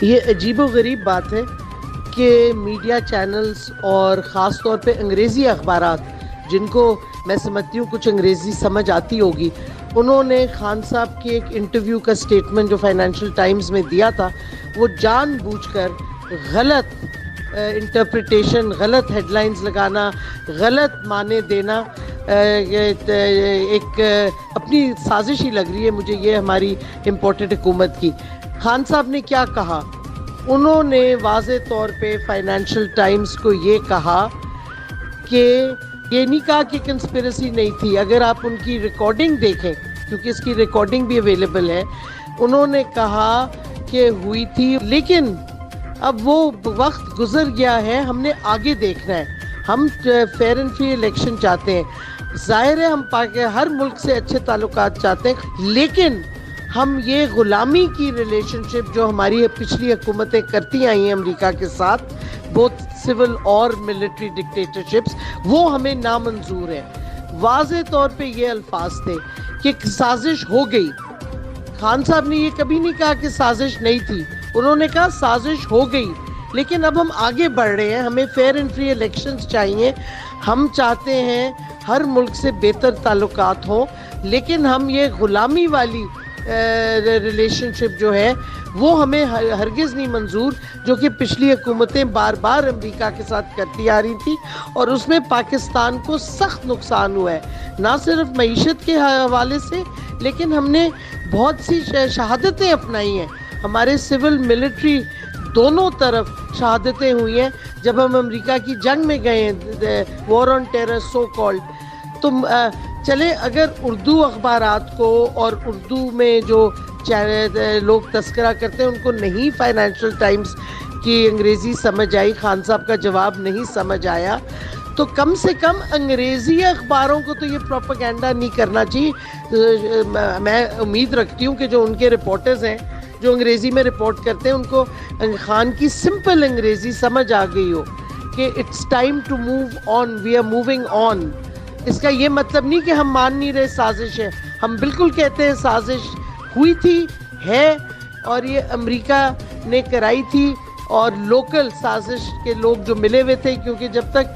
یہ عجیب و غریب بات ہے کہ میڈیا چینلز اور خاص طور پہ انگریزی اخبارات، جن کو میں سمجھتی ہوں کچھ انگریزی سمجھ آتی ہوگی، انہوں نے خان صاحب کے ایک انٹرویو کا سٹیٹمنٹ جو فائنینشیل ٹائمز میں دیا تھا، وہ جان بوجھ کر غلط انٹرپریٹیشن، غلط ہیڈ لائنز لگانا، غلط معنی دینا ایک اپنی سازش ہی لگ رہی ہے مجھے یہ ہماری امپورٹنٹ حکومت کی۔ خان صاحب نے کیا کہا؟ انہوں نے واضح طور پہ فائنینشیل ٹائمز کو یہ کہا کہ یہ نہیں کہا کہ کنسپیریسی نہیں تھی۔ اگر آپ ان کی ریکارڈنگ دیکھیں، کیونکہ اس کی ریکارڈنگ بھی اویلیبل ہے، انہوں نے کہا کہ ہوئی تھی، لیکن اب وہ وقت گزر گیا ہے، ہم نے آگے دیکھنا ہے۔ ہم فیئر اینڈ فری الیکشن چاہتے ہیں، ظاہر ہے ہم ہر ملک سے اچھے تعلقات چاہتے ہیں، لیکن ہم یہ غلامی کی ریلیشن شپ جو ہماری پچھلی حکومتیں کرتی آئی ہیں امریکہ کے ساتھ، بہت سول اور ملٹری ڈکٹیٹرشپس، وہ ہمیں نامنظور ہے۔ واضح طور پہ یہ الفاظ تھے کہ سازش ہو گئی۔ خان صاحب نے یہ کبھی نہیں کہا کہ سازش نہیں تھی، انہوں نے کہا سازش ہو گئی، لیکن اب ہم آگے بڑھ رہے ہیں، ہمیں فیئر اینڈ فری الیکشنز چاہیے، ہم چاہتے ہیں ہر ملک سے بہتر تعلقات ہوں، لیکن ہم یہ غلامی والی ریلیشن شپ جو ہے وہ ہمیں ہرگز نہیں منظور، جو کہ پچھلی حکومتیں بار بار امریکہ کے ساتھ کرتی آ رہی تھی، اور اس میں پاکستان کو سخت نقصان ہوا ہے، نہ صرف معیشت کے حوالے سے، لیکن ہم نے بہت سی شہادتیں اپنائی ہیں، ہمارے سول ملٹری دونوں طرف شہادتیں ہوئی ہیں جب ہم امریکہ کی جنگ میں گئے ہیں، وار آن ٹیرر سو کالڈ۔ تو چلے اگر اردو اخبارات کو اور اردو میں جو لوگ تذکرہ کرتے ہیں ان کو نہیں فائنینشیل ٹائمز کی انگریزی سمجھ آئی، خان صاحب کا جواب نہیں سمجھ آیا، تو کم سے کم انگریزی اخباروں کو تو یہ پروپیگنڈا نہیں کرنا چاہیے۔ میں امید رکھتی ہوں کہ جو ان کے رپورٹرز ہیں جو انگریزی میں رپورٹ کرتے ہیں، ان کو خان کی سمپل انگریزی سمجھ آ گئی ہو کہ it's time to move on, we are moving on. اس کا یہ مطلب نہیں کہ ہم مان نہیں رہے سازش ہے، ہم بالکل کہتے ہیں سازش ہوئی تھی، ہے، اور یہ امریکہ نے کرائی تھی، اور لوکل سازش کے لوگ جو ملے ہوئے تھے، کیونکہ جب تک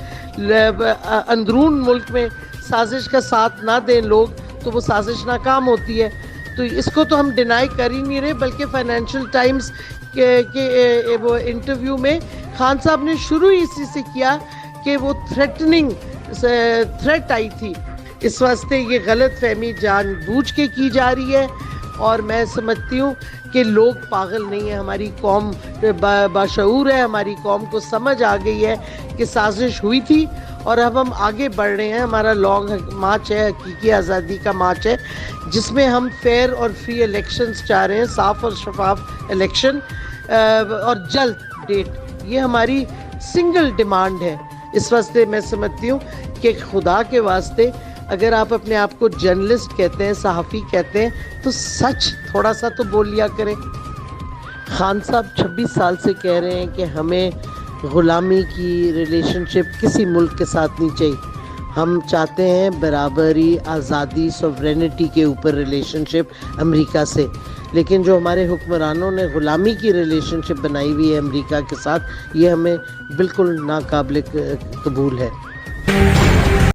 اندرون ملک میں سازش کا ساتھ نہ دیں لوگ تو وہ سازش ناکام ہوتی ہے۔ تو اس کو تو ہم ڈینائی کر ہی نہیں رہے، بلکہ فائنینشیل ٹائمز کے وہ انٹرویو میں خان صاحب نے شروع اسی سے کیا کہ وہ تھریٹ آئی تھی، اس واسطے یہ غلط فہمی جان بوجھ کے کی جا رہی ہے، اور میں سمجھتی ہوں کہ لوگ پاگل نہیں ہیں، ہماری قوم باشعور ہے، ہماری قوم کو سمجھ آ گئی ہے کہ سازش ہوئی تھی، اور اب ہم آگے بڑھ رہے ہیں، ہمارا لانگ مارچ ہے، حقیقی آزادی کا مارچ ہے، جس میں ہم فیئر اور فری الیکشنز چاہ رہے ہیں، صاف اور شفاف الیکشن، اور جلد ڈیٹ، یہ ہماری سنگل ڈیمانڈ ہے۔ اس واسطے میں سمجھتی ہوں کہ خدا کے واسطے اگر آپ اپنے آپ کو جرنلسٹ کہتے ہیں، صحافی کہتے ہیں، تو سچ تھوڑا سا تو بول لیا کریں۔ خان صاحب 26 سال سے کہہ رہے ہیں کہ ہمیں غلامی کی ریلیشن شپ کسی ملک کے ساتھ نہیں چاہیے، ہم چاہتے ہیں برابری، آزادی، سوورینٹی کے اوپر ریلیشن شپ امریکہ سے، لیکن جو ہمارے حکمرانوں نے غلامی کی ریلیشن شپ بنائی ہوئی ہے امریکہ کے ساتھ، یہ ہمیں بالکل ناقابل قبول ہے۔